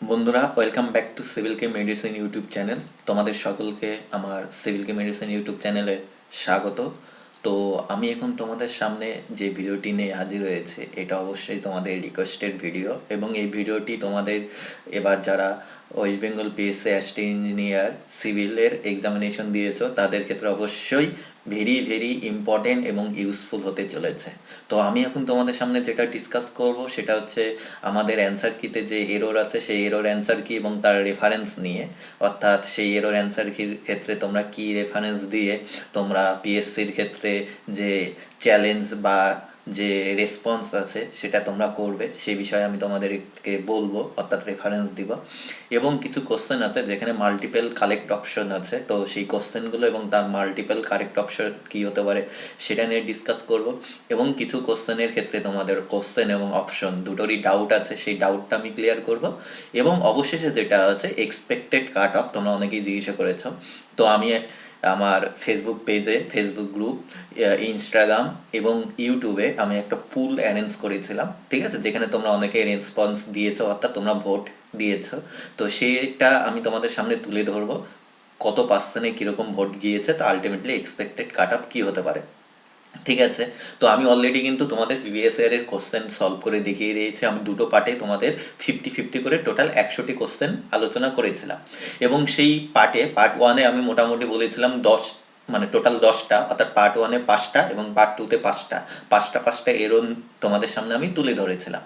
বন্ধুরা, welcome back to civil K medicine YouTube channel. তোমাদের সকলকে আমার সিভিল কে মেডিসিন ইউটিউব চ্যানেলে স্বাগত। তো আমি এখন তোমাদের সামনে যে ভিডিওটি নিয়ে হাজির হয়েছে, এটা অবশ্যই তোমাদের রিকোয়েস্টেড ভিডিও, এবং এই ভিডিওটি তোমাদের এবার যারা West Bengal PSC assistant engineer সিভিলের এক্সামিনেশন দিয়েছো তাদের ক্ষেত্রে অবশ্যই ভেরি ভেরি ইম্পর্টেন্ট এবং ইউজফুল হতে চলেছে। তো আমি এখন তোমাদের সামনে যেটা ডিসকাস করব সেটা হচ্ছে আমাদের অ্যান্সার কিতে যে এরর আছে সেই এরর অ্যান্সার কি এবং তার রেফারেন্স নিয়ে, অর্থাৎ সেই এরর অ্যান্সার কির ক্ষেত্রে তোমরা কি রেফারেন্স দিয়ে তোমরা পিএসসির ক্ষেত্রে যে চ্যালেঞ্জ বা যে রেসপন্স আছে সেটা তোমরা করবে, সে বিষয়ে আমি তোমাদেরকে বলবো, অর্থাৎ রেফারেন্স দিব। এবং কিছু কোশ্চেন আছে যেখানে মাল্টিপল কারেক্ট অপশন আছে, তো সেই কোশ্চেনগুলো এবং তার মাল্টিপল কারেক্ট অপশন কী হতে পারে সেটা নিয়ে ডিসকাস করব। এবং কিছু কোশ্চেনের ক্ষেত্রে তোমাদের কোশ্চেন এবং অপশন দুটোরই ডাউট আছে, সেই ডাউটটা আমি ক্লিয়ার করব। এবং অবশেষে যেটা আছে এক্সপেক্টেড কাট অফ, তোমরা অনেকেই জিজ্ঞাসা করেছো। তো আমি আমার ফেসবুক পেজে, ফেসবুক গ্রুপ, ইনস্টাগ্রাম এবং ইউটিউবে আমি একটা পুল অ্যারেঞ্জ করেছিলাম, ঠিক আছে, যেখানে তোমরা অনেকে রেসপন্স দিয়েছো, অর্থাৎ তোমরা ভোট দিয়েছো। তো সেটা আমি তোমাদের সামনে তুলে ধরবো, কত পার্সেন্টে কীরকম ভোট গিয়েছে, তো আলটিমেটলি এক্সপেক্টেড কাট অফ কী হতে পারে। ঠিক আছে, তো আমি অলরেডি কিন্তু তোমাদের প্রিভিয়াস ইয়ারের কোশ্চেন সলভ করে দেখিয়ে দিয়েছি। আমি দুটো পার্টে তোমাদের 50-50 করে টোটাল 100টি কোশ্চেন আলোচনা করেছিলাম। এবং সেই পার্ট ওয়ানে আমি মোটামুটি বলেছিলাম 10, মানে টোটাল 10টা, অর্থাৎ পার্ট ওয়ানে 5টা এবং পার্ট টুতে 5টা, 5টা এরর তোমাদের সামনে আমি তুলে ধরেছিলাম।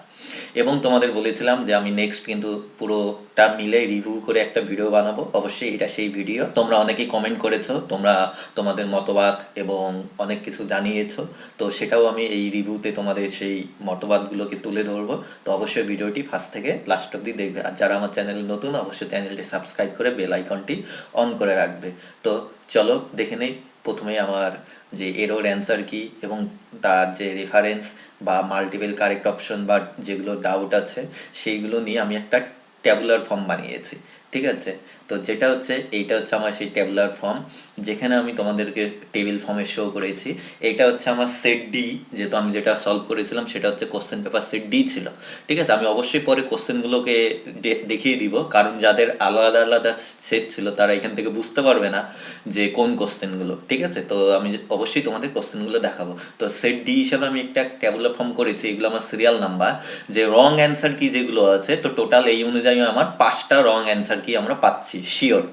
এবং তোমাদের বলেছিলাম যে আমি নেক্সট কিন্তু পুরোটা মিলে রিভিউ করে একটা ভিডিও বানাবো, অবশ্যই এটা সেই ভিডিও। তোমরা অনেকেই কমেন্ট করেছো, তোমরা তোমাদের মতবাদ এবং অনেক কিছু জানিয়েছো, তো সেটাও আমি এই রিভিউতে তোমাদের সেই মতবাদগুলোকে তুলে ধরবো। তো অবশ্যই ভিডিওটি ফার্স্ট থেকে লাস্ট অব্দি দেখবে, আর যারা আমার চ্যানেল নতুন অবশ্যই চ্যানেলটি সাবস্ক্রাইব করে বেল আইকনটি অন করে রাখবে। তো চলো দেখে নেই প্রথমে আমার যে এরর অ্যান্সার কি এবং তার যে রেফারেন্স বা মাল্টিপল কারেক্ট অপশন বা যেগুলো ডাউট আছে সেইগুলো নিয়ে আমি একটা ট্যাবুলার ফর্ম বানিয়েছি। ঠিক আছে, তো যেটা হচ্ছে এইটা হচ্ছে আমার সেই ট্যাবুলার ফর্ম, যেখানে আমি তোমাদেরকে টেবিল ফর্মে শো করেছি। এইটা হচ্ছে আমার সেট ডি, যেহেতু আমি যেটা সলভ করেছিলাম সেটা হচ্ছে কোশ্চেন পেপার সেট ডি ছিল। ঠিক আছে, আমি অবশ্যই পরে কোশ্চেনগুলোকে দেখিয়ে দিব, কারণ যাদের আলাদা আলাদা সেট ছিল তারা এখান থেকে বুঝতে পারবে না যে কোন কোশ্চেনগুলো। ঠিক আছে, তো আমি অবশ্যই তোমাদের কোশ্চেনগুলো দেখাবো। তো সেট ডি হিসাবে আমি একটা ট্যাবুলার ফর্ম করেছি, এগুলো আমার সিরিয়াল নাম্বার, যে রং অ্যান্সার কি যেগুলো আছে, তো টোটাল এই অনুযায়ী আমার 5টা রং অ্যান্সার কি আমরা পাচ্ছি শিওর।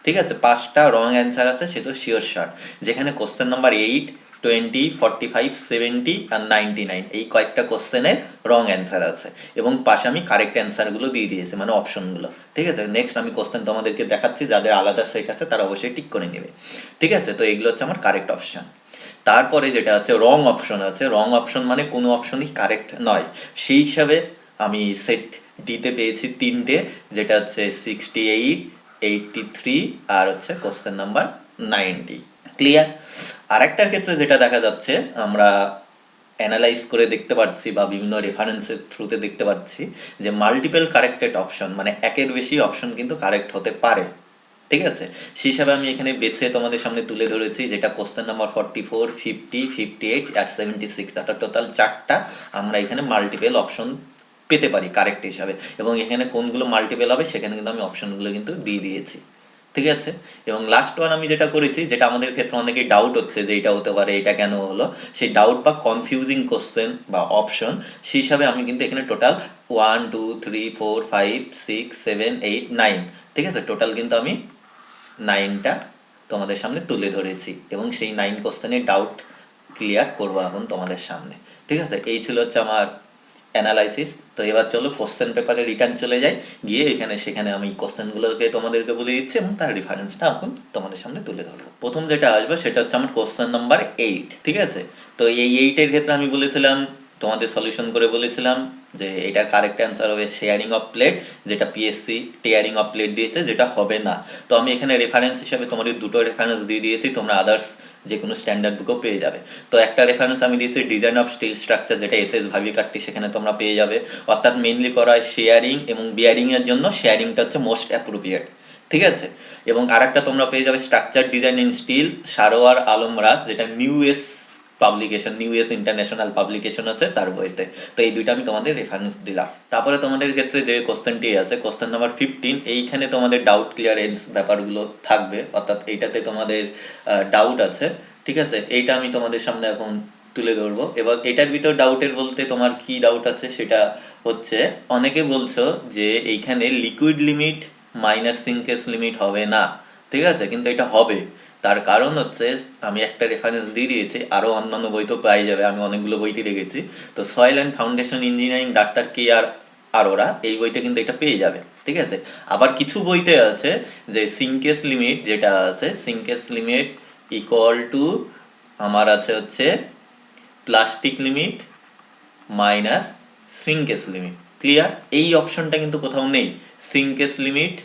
ঠিক আছে, 5টা রং অ্যান্সার আছে, সেটা শিওর শট, যেখানে কোশ্চেন নাম্বার 8, 20, 45, 70 আর 99 এই কয়েকটা কোশ্চেনের রং অ্যান্সার আছে, এবং পাশে আমি কারেক্ট অ্যান্সারগুলো দিয়ে দিয়েছি, মানে অপশনগুলো। ঠিক আছে, নেক্সট আমি কোশ্চেন তোমাদেরকে দেখাচ্ছি, যাদের আলাদা সেট আছে তারা অবশ্যই টিক করে নেবে। ঠিক আছে, তো এগুলো হচ্ছে আমার কারেক্ট অপশন। তারপরে যেটা আছে রং অপশন আছে, রং অপশন মানে কোনো অপশনই কারেক্ট নয়, সেই হিসাবে আমি সেট ডিতে পেয়েছি 3টে, যেটা হচ্ছে 68, 83 আর হচ্ছে কোশ্চেন নাম্বার 90। ক্লিয়ার। আরেকটার ক্ষেত্রে যেটা দেখা যাচ্ছে, আমরা অ্যানালাইজ করে দেখতে পাচ্ছি বা বিভিন্ন রেফারেন্সের থ্রুতে দেখতে পাচ্ছি যে মাল্টিপল কারেক্টেড অপশন, মানে একের বেশি অপশন কিন্তু কারেক্ট হতে পারে। ঠিক আছে, সেই হিসাবে আমি এখানে বেছে তোমাদের সামনে তুলে ধরেছি, যেটা কোশ্চেন নাম্বার 44, 50, 58 আর 76, অর্থাৎ টোটাল 4টা আমরা এখানে মাল্টিপল অপশন পেতে পারি কারেক্ট হিসাবে, এবং এখানে কোনগুলো মাল্টিপল হবে সেখানে কিন্তু আমি অপশনগুলো কিন্তু দিয়ে দিয়েছি। ঠিক আছে, এবং লাস্ট ওয়ান আমি যেটা করেছি, যেটা আমাদের ক্ষেত্রে অনেকেই ডাউট হচ্ছে যে এটা হতে পারে, এটা কেন হলো, সেই ডাউট বা কনফিউজিং কোশ্চেন বা অপশন, সেই হিসাবে আমি কিন্তু এখানে টোটাল 1, 2, 3, 4, 5, 6, 7, 8, 9, ঠিক আছে, টোটাল কিন্তু আমি 9টা তোমাদের সামনে তুলে ধরেছি, এবং সেই 9 কোশ্চেনের ডাউট ক্লিয়ার করবো এখন তোমাদের সামনে। ঠিক আছে, এই ছিল হচ্ছে আমার অ্যানালাইসিস। তো এবার চলো কোশ্চেন পেপারে রিটার্ন চলে যাই, গিয়ে এখানে সেখানে আমি কোশ্চেনগুলোকে তোমাদেরকে বলে দিচ্ছি এবং তার রেফারেন্সটা এখন তোমাদের সামনে তুলে ধরবো। প্রথম যেটা আসবে সেটা হচ্ছে আমার কোশ্চেন নাম্বার 8। ঠিক আছে, তো এই 8-এর ক্ষেত্রে আমি বলেছিলাম, তোমাদের সলিউশন করে বলেছিলাম যে এটার কারেক্ট অ্যান্সার হবে শেয়ারিং অফ প্লেট, যেটা পিএসসি টেয়ারিং অফ প্লেট দিয়েছে, যেটা হবে না। তো আমি এখানে রেফারেন্স হিসাবে তোমাদের দুটো রেফারেন্স দিয়ে দিয়েছি, তোমরা আদার্স যে কোনো স্ট্যান্ডার্ড বুকও পেয়ে যাবে। তো একটা রেফারেন্স আমি দিয়েছি ডিজাইন অফ স্টিল স্ট্রাকচার, যেটা এসএস ভাবিকাট্টি, সেখানে তোমরা পেয়ে যাবে, অর্থাৎ মেইনলি করা হয় শেয়ারিং এবং বিয়ারিংয়ের জন্য, শেয়ারিংটা হচ্ছে মোস্ট অ্যাপ্রোপ্রিয়েট। ঠিক আছে, এবং আরেকটা তোমরা পেয়ে যাবে structure design in steel Sarwar Alam Raz, যেটা new age publication, new age international publication আছে তার বইতে। তো এই দুইটা আমি তোমাদের রেফারেন্স দিলাম। তারপরে তোমাদের ক্ষেত্রে যে কোশ্চেনটি আছে, কোশ্চেন নাম্বার 15, এইখানে তোমাদের ডাউট ক্লিয়ারেন্স ব্যাপারগুলো থাকবে, অর্থাৎ এইটাতে তোমাদের ডাউট আছে, ঠিক আছে। এইটা আমি তোমাদের সামনে এখন তুলে ধরবো। এবার এটার ভিতর ডাউটের বলতে তোমার কি ডাউট আছে সেটা হচ্ছে, অনেকে বলছো যে এইখানে লিকুইড লিমিট মাইনাস সিঙ্কেস লিমিট হবে না, ঠিক আছে, কিন্তু এটা হবে। তার কারণ হচ্ছে, আমি একটা রেফারেন্স দিয়ে দিয়েছি, আরও অন্যান্য বই তো পাই যাবে, আমি অনেকগুলো বইতে দেখেছি। তো soil and foundation engineering doctor K R Arora এই বইতে কিন্তু এটা পেয়ে যাবে, ঠিক আছে। আবার কিছু বইতে আছে যে সিঙ্কেস লিমিট যেটা আছে, সিঙ্কেস লিমিট ইকুয়াল টু আমার আছে হচ্ছে plastic limit minus shrinkage limit. Clear? এই অপশনটা কিন্তু কোথাও নেই, shrinkage limit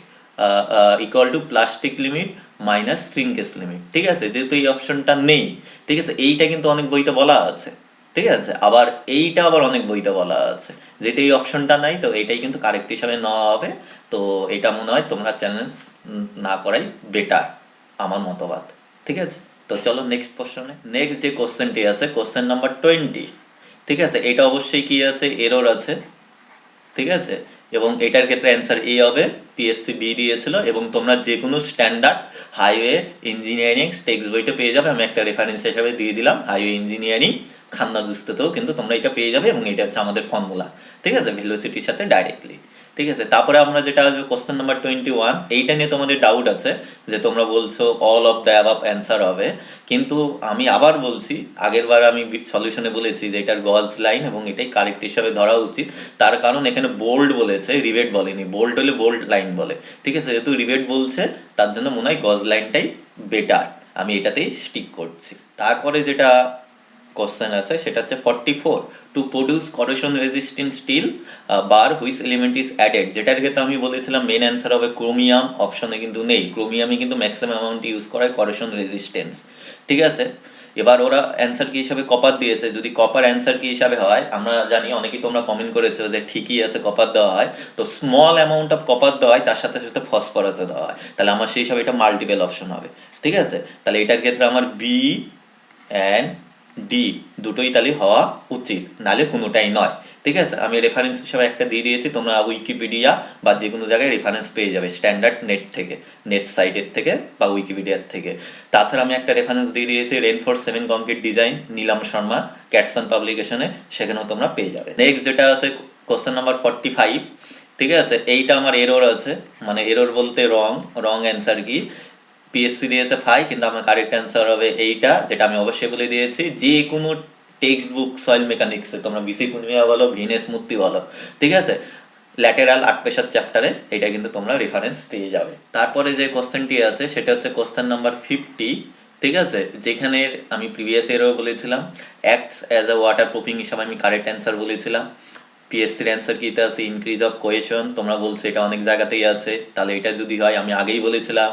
equal to plastic limit minus shrinkage limit, ঠিক আছে। যেহেতু এই অপশনটা নেই, ঠিক আছে, এইটা কিন্তু অনেক বইতে বলা আছে, ঠিক আছে। আবার এইটা আবার অনেক বইতে বলা আছে। যেহেতু এই অপশনটা নাই, তো এইটাই কিন্তু কারেক্ট হিসাবে নেওয়া হবে। তো এটা মনে হয় তোমরা চ্যালেঞ্জ না করাই বেটার, আমার মতবাদ, ঠিক আছে। তো চলো নেক্সট কোশ্চেনে। নেক্সট যে কোশ্চেনটি আছে, কোশ্চেন নাম্বার 20, ঠিক আছে। এটা অবশ্যই কি আছে, এরর আছে, ঠিক আছে। এবং এটার ক্ষেত্রে অ্যান্সার এ হবে, পিএসসি বি দিয়েছিল, এবং তোমরা যে কোনো স্ট্যান্ডার্ড হাইওয়ে ইঞ্জিনিয়ারিং টেক্সট বইটা পেয়ে যাবে। আমি একটা রেফারেন্স হিসাবে দিয়ে দিলাম, হাইওয়ে ইঞ্জিনিয়ারিং খান্না জুস্তেতেও কিন্তু তোমরা এটা পেয়ে যাবে, এবং এটা হচ্ছে আমাদের ফর্মুলা, ঠিক আছে, ভেলোসিটির সাথে ডাইরেক্টলি, ঠিক আছে। তারপরে আমরা যেটা আসবে কোশ্চেন নাম্বার 21, এইটা নিয়ে তোমাদের ডাউট আছে যে তোমরা বলছো all of the above answer হবে, কিন্তু আমি আবার বলছি, আগের বার আমি সলিউশনে বলেছি যে এটার গজ লাইন এবং এটাই কারেক্ট হিসাবে ধরা উচিত। তার কারণ এখানে বোল্ড বলেছে, রিভেট বলেনি। বোল্ড হলে বোল্ড লাইন বলে, ঠিক আছে। যেহেতু রিভেট বলছে, তার জন্য মনে হয় গজ লাইনটাই বেটার, আমি এটাতেই স্টিক করছি। তারপরে যেটা কোশ্চেন আছে সেটা হচ্ছে 44, to produce corrosion resistant steel bar which element is added, যেটার ক্ষেত্রে আমি বলেছিলাম মেন অ্যান্সার হবে ক্রোমিয়াম, অপশনে কিন্তু নেই। ক্রোমিয়ামই কিন্তু ম্যাক্সিমাম অ্যামাউন্ট ইউজ করায় করেশন রেজিস্ট্যান্স, ঠিক আছে। এবার ওরা অ্যান্সার কি হিসাবে কপার দিয়েছে, যদি কপার অ্যান্সার কি হিসাবে হয়, আমরা জানি অনেকেই তোমরা কমেন্ট করেছো যে ঠিকই আছে কপার দেওয়া হয়, তো স্মল অ্যামাউন্ট অফ কপার দেওয়া হয়, তার সাথে সাথে ফসফরাসও দেওয়া হয়, তাহলে আমার সেই হিসাবে এটা মাল্টিপল অপশন হবে, ঠিক আছে। তাহলে এটার ক্ষেত্রে আমার বি অ্যান্ড ডি দুটোই তাহলে হওয়া উচিত, নাহলে কোনোটাই নয়, ঠিক আছে। আমি রেফারেন্স হিসাবে একটা দিয়ে দিয়েছি, তোমরা উইকিপিডিয়া বা যে কোনো জায়গায় রেফারেন্স পেয়ে যাবে, স্ট্যান্ডার্ড নেট থেকে, নেট সাইটের থেকে বা উইকিপিডিয়ার থেকে। তাছাড়া আমি একটা রেফারেন্স দিয়ে দিয়েছি রেনফোর্স 7 কংক্রিট ডিজাইন, নীলাম শর্মা, ক্যাটসন পাবলিকেশনে, সেখানেও তোমরা পেয়ে যাবে। নেক্সট যেটা আছে কোশ্চেন নাম্বার 45, ঠিক আছে। এইটা আমার এরর আছে, মানে এরর বলতে রং অ্যান্সার কি, পিএসসি দিয়েছে 5, কিন্তু আমার কারেক্ট অ্যান্সার হবে এইটা, যেটা আমি অবশ্যই বলে দিয়েছি। যে কোনো টেক্সট বুক সয়েল মেকানিক্সে তোমরা বিসি পূর্ণিমা বলো, ভিনেস মূর্তি বলো, ঠিক আছে, ল্যাটেরাল আট পেশার চ্যাপ্টারে এটা কিন্তু তোমরা রেফারেন্স পেয়ে যাবে। তারপরে যে কোশ্চেনটি আছে সেটা হচ্ছে কোশ্চেন নাম্বার 50, ঠিক আছে, যেখানে আমি প্রিভিয়াস ইয়ারও বলেছিলাম acts as a water proofing হিসাবে আমি কারেক্ট অ্যান্সার বলেছিলাম। পিএসসির অ্যান্সার কিতে আছে ইনক্রিজ অফ কোহেশন, তোমরা বলছো এটা অনেক জায়গাতেই আছে, তাহলে এটা যদি হয়, আমি আগেই বলেছিলাম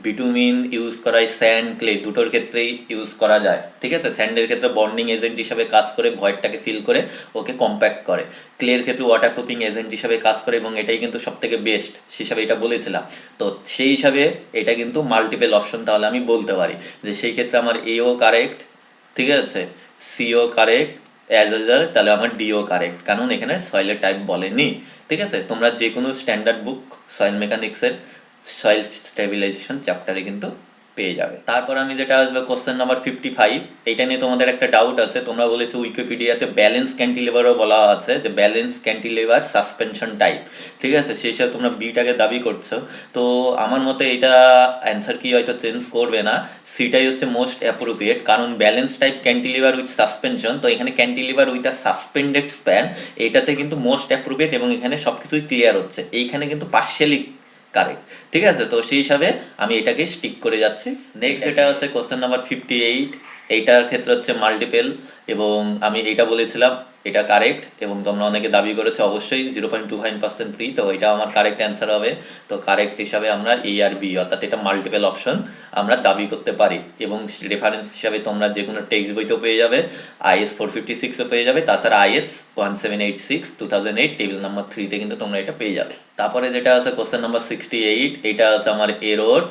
বিটুমিন ইউজ করায় স্যান্ড ক্লে দুটোর ক্ষেত্রেই ইউজ করা যায়, ঠিক আছে। স্যান্ডের ক্ষেত্রে বন্ডিং এজেন্ট হিসাবে কাজ করে, ভয়েডটাকে ফিল করে ওকে কম্প্যাক্ট করে। ক্লের ক্ষেত্রে ওয়াটার প্রুফিং এজেন্ট হিসাবে কাজ করে, এবং এটাই কিন্তু সব থেকে বেস্ট হিসাবে এটা বলেছিলাম। তো সেই হিসাবে এটা কিন্তু মাল্টিপল অপশন, তাহলে আমি বলতে পারি যে সেই ক্ষেত্রে আমার এও কারেক্ট, ঠিক আছে, সিও কারেক্ট, অ্যাজ রেজাল্ট তাহলে আমার ডিও কারেক্ট, কারণ এখানে সয়েলের টাইপ বলেনি, ঠিক আছে। তোমরা যে কোনো স্ট্যান্ডার্ড বুক সয়েল মেকানিক্সের সয়েল স্টেবিলাইজেশন চ্যাপ্টারে কিন্তু পেয়ে যাবে। তারপর আমি যেটা আসবে কোশ্চেন নাম্বার 55, এইটা নিয়ে তোমাদের একটা ডাউট আছে। তোমরা বলেছো উইকিপিডিয়াতে ব্যালেন্স ক্যান্টিলিভারও বলা আছে, যে ব্যালেন্স ক্যান্টিলিভার সাসপেনশন টাইপ, ঠিক আছে, সেই হিসাবে তোমরা বিটাকে দাবি করছো। তো আমার মতে এটা অ্যান্সার কি হয়তো চেঞ্জ করবে না, সিটাই হচ্ছে মোস্ট অ্যাপ্রোপ্রিয়েট, কারণ balance type cantilever with suspension, তো এখানে cantilever with a suspended span, এটাতে কিন্তু মোস্ট অ্যাপ্রোপ্রিয়েট, এবং এখানে সব কিছুই ক্লিয়ার হচ্ছে, এইখানে কিন্তু পার্শিয়ালি কারেক্ট, ঠিক আছে। তো সেই হিসাবে আমি এটাকে স্টিক করে যাচ্ছি। নেক্সট যেটা আছে কোশ্চেন নাম্বার 58, এইটার ক্ষেত্রে হচ্ছে মাল্টিপল, এবং আমি এটা বলেছিলাম এটা কারেক্ট, এবং তোমরা অনেকে দাবি করেছে অবশ্যই 0.25% ফ্রি, তো এটা আমার কারেক্ট অ্যান্সার হবে। তো কারেক্ট হিসাবে আমরা এ আর বি, অর্থাৎ এটা মাল্টিপল অপশন আমরা দাবি করতে পারি, এবং রেফারেন্স হিসাবে তোমরা যে কোনো টেক্সট বইতেও পেয়ে যাবে, IS 456ও পেয়ে যাবে, তাছাড়া IS 1786 2008 টেবিল নাম্বার 3তে কিন্তু তোমরা এটা পেয়ে যাবে। তারপরে যেটা আছে কোশ্চেন নাম্বার 68, এটা আছে আমার এরর,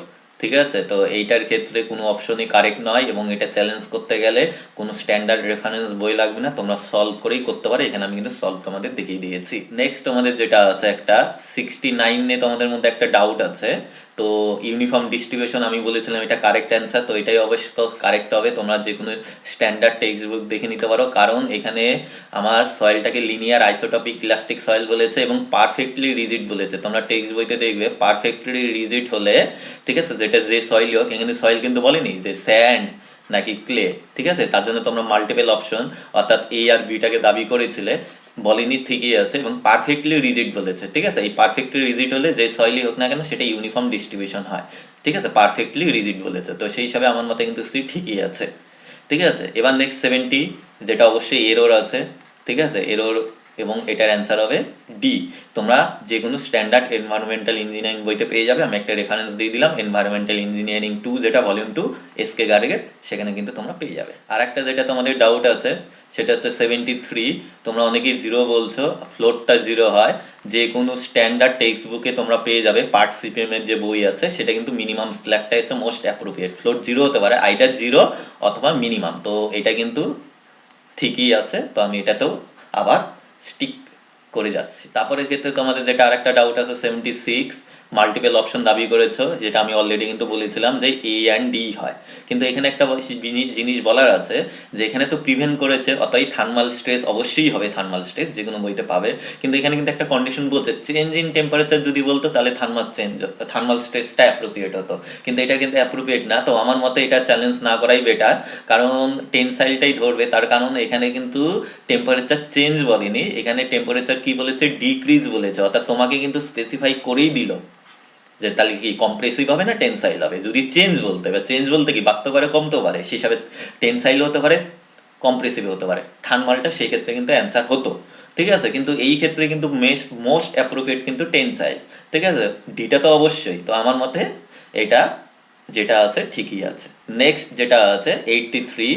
ঠিক আছে, তো এইটার ক্ষেত্রে কোনো অপশনই কারেক্ট নয় এবং এটা চ্যালেঞ্জ করতে গেলে কোনো স্ট্যান্ডার্ড রেফারেন্স বই লাগবে না, তোমরা সলভ করেই করতে পারো। এখানে আমি কিন্তু সলভ তোমাদের দেখিয়ে দিয়েছি। নেক্সট তোমাদের যেটা আছে একটা 69 তোমাদের মধ্যে একটা ডাউট আছে। তো ইউনিফর্ম ডিস্ট্রিবিউশন আমি বলেছিলাম এটা কারেক্ট অ্যান্সার, তো এটাই অবশ্য কারেক্ট হবে। তোমরা যে কোনো স্ট্যান্ডার্ড টেক্সট বুক দেখে নিতে পারো, কারণ এখানে আমার সয়েলটাকে লিনিয়ার আইসোটপিক ইলাস্টিক সয়েল বলেছে এবং পারফেক্টলি রিজিড বলেছে। তোমরা টেক্সট বইতে দেখবে পারফেক্টলি রিজিড হলে, ঠিক আছে, যেটা যে সয়েলই হোক, এখানে সয়েল কিন্তু বলেনি যে স্যান্ড নাকি ক্লে, ঠিক আছে, তার জন্য তোমরা মাল্টিপল অপশন অর্থাৎ এ আর বিটাকে দাবি করেছিলে, বলেনি, ঠিকই আছে, এবং পারফেক্টলি রিজিড বলেছে। ঠিক আছে, এই পারফেক্টলি রিজিড হলে যে সয়েলই হোক না কেন সেটা ইউনিফর্ম ডিস্ট্রিবিউশন হয়। ঠিক আছে, পারফেক্টলি রিজিড বলেছে, তো সেই হিসাবে আমার মতে কিন্তু সি ঠিকই আছে। ঠিক আছে, এবার নেক্সট 70, যেটা অবশ্যই এরর আছে। ঠিক আছে, এরর, এবং এটার অ্যান্সার হবে ডি। তোমরা যে কোনো স্ট্যান্ডার্ড এনভায়রনমেন্টাল ইঞ্জিনিয়ারিং বইতে পেয়ে যাবে। আমি একটা রেফারেন্স দিয়ে দিলাম, এনভায়রনমেন্টাল ইঞ্জিনিয়ারিং 2, যেটা ভলিউম 2 এসকে গার্গের, সেখানে কিন্তু তোমরা পেয়ে যাবে। আর একটা যেটা তোমাদের ডাউট আছে সেটা হচ্ছে 73। তোমরা অনেকেই জিরো বলছো, ফ্লোরটা জিরো হয়। যে কোনো স্ট্যান্ডার্ড টেক্সট বুকে তোমরা পেয়ে যাবে, পার্ট সিপিএম এর যে বই আছে সেটা কিন্তু মিনিমাম স্ল্যাকটা হচ্ছে মোস্ট অ্যাপ্রোপ্রিয়েট। ফ্লোর জিরো হতে পারে, আইদার জিরো অথবা মিনিমাম, তো এটা কিন্তু ঠিকই আছে। তো আমি এটাতেও আবার স্টিক করে যাচ্ছি। তারপরে ক্ষেত্রে তোমাদের যেটা আরেকটা ডাউট আছে 76, মাল্টিপল অপশন দাবি করেছো, যেটা আমি অলরেডি কিন্তু বলেছিলাম যে এ অ্যান্ড ডি হয়। কিন্তু এখানে একটা জিনিস বলার আছে, যে এখানে তো প্রিভেন্ট করেছে, অতএব থার্মাল স্ট্রেস অবশ্যই হবে, থার্মাল স্ট্রেস যে কোনো বইতে পাবে। কিন্তু এখানে কিন্তু একটা কন্ডিশন বলছে, চেঞ্জ ইন টেম্পারেচার যদি বলতো তাহলে থার্মাল স্ট্রেসটা অ্যাপ্রোপ্রিয়েট হতো, কিন্তু এটা কিন্তু অ্যাপ্রোপ্রিয়েট না। তো আমার মতে এটা চ্যালেঞ্জ না করাই বেটার, কারণ টেনসাইলটাই ধরবে। তার কারণ এখানে কিন্তু টেম্পারেচার চেঞ্জ বলেনি, এখানে টেম্পারেচার কি বলেছে, ডিক্রিজ বলেছে। অর্থাৎ তোমাকে কিন্তু স্পেসিফাই করেই দিল যে তাহলে কি কম্প্রেসিভ হবে না টেনসাইল হবে। যদি চেঞ্জ বলতে, এবার চেঞ্জ বলতে কি বাড়তে পারে কমতে পারে, সেই হিসাবে টেনসাইল হতে পারে, কম্প্রেসিভ হতে পারে। থার্মালটা সেই ক্ষেত্রে কিন্তু অ্যান্সার হতো। ঠিক আছে, কিন্তু এই ক্ষেত্রে কিন্তু মোস্ট অ্যাপ্রোপ্রিয়েট কিন্তু টেনসাইল। ঠিক আছে, ডিটা তো অবশ্যই। তো আমার মতে এটা যেটা আছে ঠিকই আছে। নেক্সট যেটা আছে 83,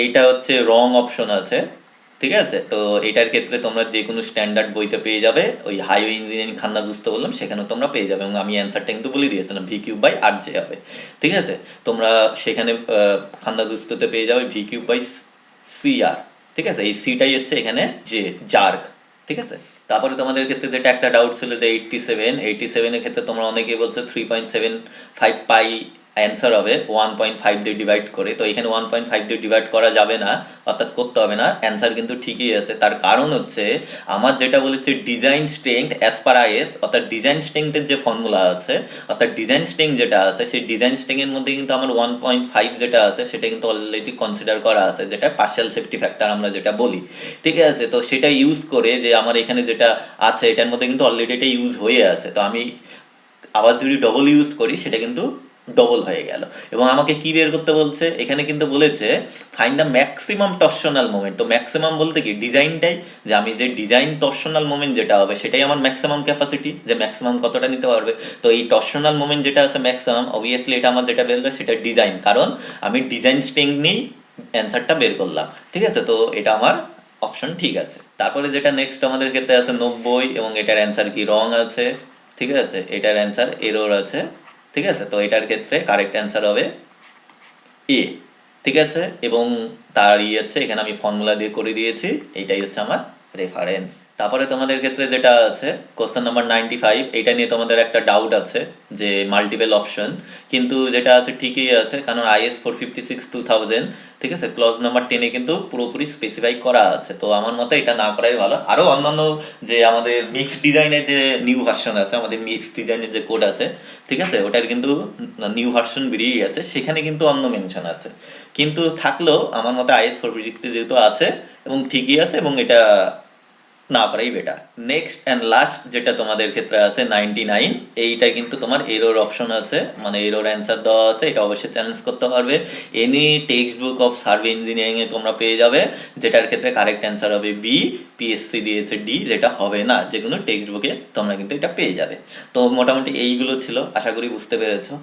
এইটা হচ্ছে রং অপশন আছে। ঠিক আছে, তো এটার ক্ষেত্রে তোমরা যে কোনো স্ট্যান্ডার্ড বইতে পেয়ে যাবে, ওই হাইওয়ে ইঞ্জিনিয়ারিং খান্না জুস্ত বললাম সেখানেও তোমরা পেয়ে যাবে, এবং আমি অ্যান্সারটা কিন্তু বলে দিয়েছিলাম V cube by R J হবে। ঠিক আছে, তোমরা সেখানে খান্না জুস্ততে পেয়ে যাবে V cube by C R. ঠিক আছে, এই সিটাই হচ্ছে এখানে যে জার্ক। ঠিক আছে, তারপরে তোমাদের ক্ষেত্রে যেটা একটা ডাউট ছিল যে 87 এর ক্ষেত্রে তোমরা অনেকেই বলছো 3.75 পাই অ্যান্সার হবে 1.5 দিয়ে ডিভাইড করে। তো এখানে 1.5 দিয়ে ডিভাইড করা যাবে না, অর্থাৎ করতে হবে না, অ্যান্সার কিন্তু ঠিকই আছে। তার কারণ হচ্ছে আমার যেটা বলেছে design strength as per is, অর্থাৎ ডিজাইন স্ট্রেংথের যে ফর্মুলা আছে, অর্থাৎ ডিজাইন স্ট্রেংথ যেটা আছে সেই ডিজাইন স্ট্রেংথের মধ্যে কিন্তু আমার 1.5 যেটা আছে সেটা কিন্তু অলরেডি কনসিডার করা আছে, যেটা পার্শিয়াল সেফটি ফ্যাক্টর আমরা যেটা বলি। ঠিক আছে, তো সেটা ইউজ করে যে আমার এখানে যেটা আছে এটার মধ্যে কিন্তু অলরেডি এটা ইউজ হয়ে আছে। তো আমি আবার যদি ডবল ইউজ করি সেটা কিন্তু ডবল হয়ে গেল। এবং আমাকে কি বের করতে বলছে, এখানে কিন্তু বলেছে ফাইন্ড দ্য ম্যাক্সিমাম টর্শনাল মোমেন্ট। তো ম্যাক্সিমাম বলতে কি ডিজাইনটাই, যে আমি যে ডিজাইন টর্শনাল মোমেন্ট যেটা হবে সেটাই আমার ম্যাক্সিমাম ক্যাপাসিটি, যে ম্যাক্সিমাম কতটা নিতে পারবে। তো এই টর্শনাল মোমেন্ট যেটা আছে ম্যাক্সিমাম, অবভিয়াসলি এটা আমার যেটা বেরোলো সেটা ডিজাইন, কারণ আমি ডিজাইন স্ট্রেংথ নিয়েই অ্যান্সারটা বের করলাম। ঠিক আছে, তো এটা আমার অপশন ঠিক আছে। তারপরে যেটা নেক্সট আমাদের ক্ষেত্রে আছে 90, এবং এটার অ্যান্সার কি রং আছে। ঠিক আছে, এটার অ্যান্সার এরর আছে। ঠিক আছে, তো এটার ক্ষেত্রে কারেক্ট অ্যান্সার হবে এ। ঠিক আছে, এবং তার হচ্ছে এখানে আমি ফর্মুলা দিয়ে করে দিয়েছি, এইটাই হচ্ছে আমার রেফারেন্স। তারপরে তোমাদের ক্ষেত্রে যেটা আছে কোশ্চেন নাম্বার 95, এইটা নিয়ে তোমাদের একটা ডাউট আছে যে মাল্টিপল অপশন, কিন্তু যেটা আছে ঠিকই আছে, কারণ আইএস 456/2000, ঠিক আছে, ক্লজ নাম্বার 10-এ কিন্তু পুরোপুরি স্পেসিফাই করা আছে। তো আমার মতে এটা না করাই ভালো। আরও অন্যান্য যে আমাদের মিক্সড ডিজাইনের যে নিউ ভার্সন আছে, আমাদের মিক্সড ডিজাইনের যে কোড আছে, ঠিক আছে, ওটার কিন্তু নিউ ভার্সন বেরিয়ে গেছে, সেখানে কিন্তু অন্য মেনশন আছে। কিন্তু থাকলেও আমার মতে আইএস 456 যেহেতু আছে এবং ঠিকই আছে, এবং এটা না করাই বেটার। নেক্সট অ্যান্ড লাস্ট যেটা তোমাদের ক্ষেত্রে আছে 99, এইটা কিন্তু তোমার এরর অপশন আছে, মানে এরর অ্যান্সার দেওয়া আছে, এটা অবশ্যই চ্যালেঞ্জ করতে পারবে। Any text book of survey ইঞ্জিনিয়ারিংয়ে তোমরা পেয়ে যাবে, যেটার ক্ষেত্রে কারেক্ট অ্যান্সার হবে বি, পিএসসি দিয়েছে ডি, যেটা হবে না, যে কোনো টেক্সট বুকে তোমরা কিন্তু এটা পেয়ে যাবে। তো মোটামুটি এইগুলো ছিল, আশা করি বুঝতে পেরেছো।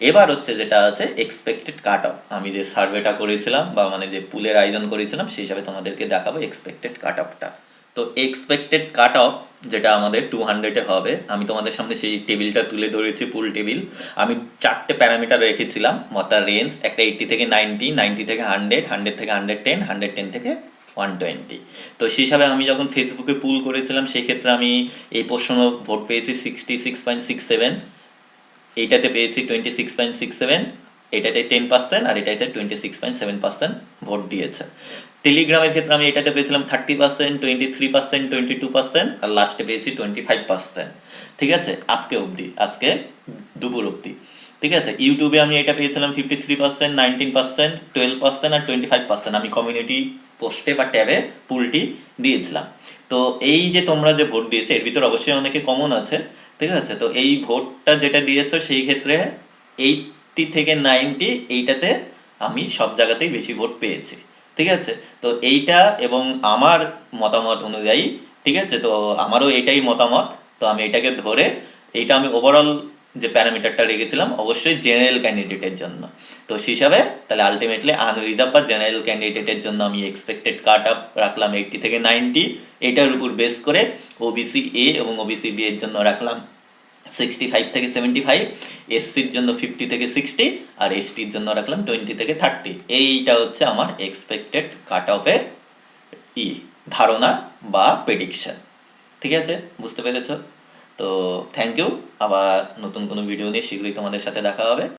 এবার হচ্ছে যেটা আছে এক্সপেক্টেড কাট অফ, আমি যে সার্ভেটা করেছিলাম বা মানে যে পুলের আয়োজন করেছিলাম সেই হিসাবে তোমাদেরকে দেখাবো এক্সপেক্টেড কাট অফটা। তো এক্সপেক্টেড কাট অফ যেটা আমাদের 200-এ হবে, আমি তোমাদের সামনে সেই টেবিলটা তুলে ধরেছি, ফুল টেবিল। আমি 4টে প্যারামিটার রেখেছিলাম, অর্থাৎ রেঞ্জ, একটা 80 থেকে 90, 90 থেকে 100, 100 থেকে 110, 110 থেকে 120। তো সেই হিসাবে আমি যখন ফেসবুকে পুল করেছিলাম সেই ক্ষেত্রে আমি এই প্রশ্ন ভোট পেয়েছি 66.67, এইটাতে পেয়েছি 26.67, এটাতে 10% আর এটাতে 26.7% ভোট দিয়েছে। টেলিগ্রামের ক্ষেত্রে আমি এটাতে পেয়েছিলাম 30%, 23%, 22%, আর লাস্টে পেয়েছি 25%। ঠিক আছে, আজকে অবধি, আজকে দুপুর অবধি। ঠিক আছে, ইউটিউবে আমি এটা পেয়েছিলাম 53%, 19%, 12% আর 25%। আমি কমিউনিটি পোস্টে বা ট্যাবে পুলটি দিয়েছিলাম। তো এই যে তোমরা যে ভোট দিয়েছে এর ভিতর অবশ্যই অনেকে কমন আছে। ঠিক আছে, তো এই ভোটটা যেটা দিয়েছো সেই ক্ষেত্রে 80 থেকে 90 এইটাতে আমি সব জায়গাতেই বেশি ভোট পেয়েছি। ঠিক আছে, তো এইটা এবং আমার মতামত অনুযায়ী, ঠিক আছে, তো আমারও এটাই মতামত। তো আমি এটাকে ধরে এইটা আমি ওভারঅল যে প্যারামিটারটা রেখেছিলাম অবশ্যই জেনারেল ক্যান্ডিডেটের জন্য। তো সেই হিসাবে তাহলে আলটিমেটলি আনরিজার্ভ বা জেনারেল ক্যান্ডিডেটের জন্য আমি এক্সপেক্টেড কাট আপ রাখলাম 80 থেকে 90। এটার উপর বেস করে ওবিসি এ এবং ওবিসি বি এর জন্য রাখলাম 65 থেকে 75, এসসির জন্য 50 থেকে 60, আর এসটির জন্য রাখলাম 20 থেকে 30। এইটা হচ্ছে আমার এক্সপেক্টেড কাট অফের ধারণা বা প্রেডিকশন। ঠিক আছে, বুঝতে পেরেছো? তো থ্যাংক ইউ। আবার নতুন কোনো ভিডিও নিয়ে শীঘ্রই তোমাদের সাথে দেখা হবে।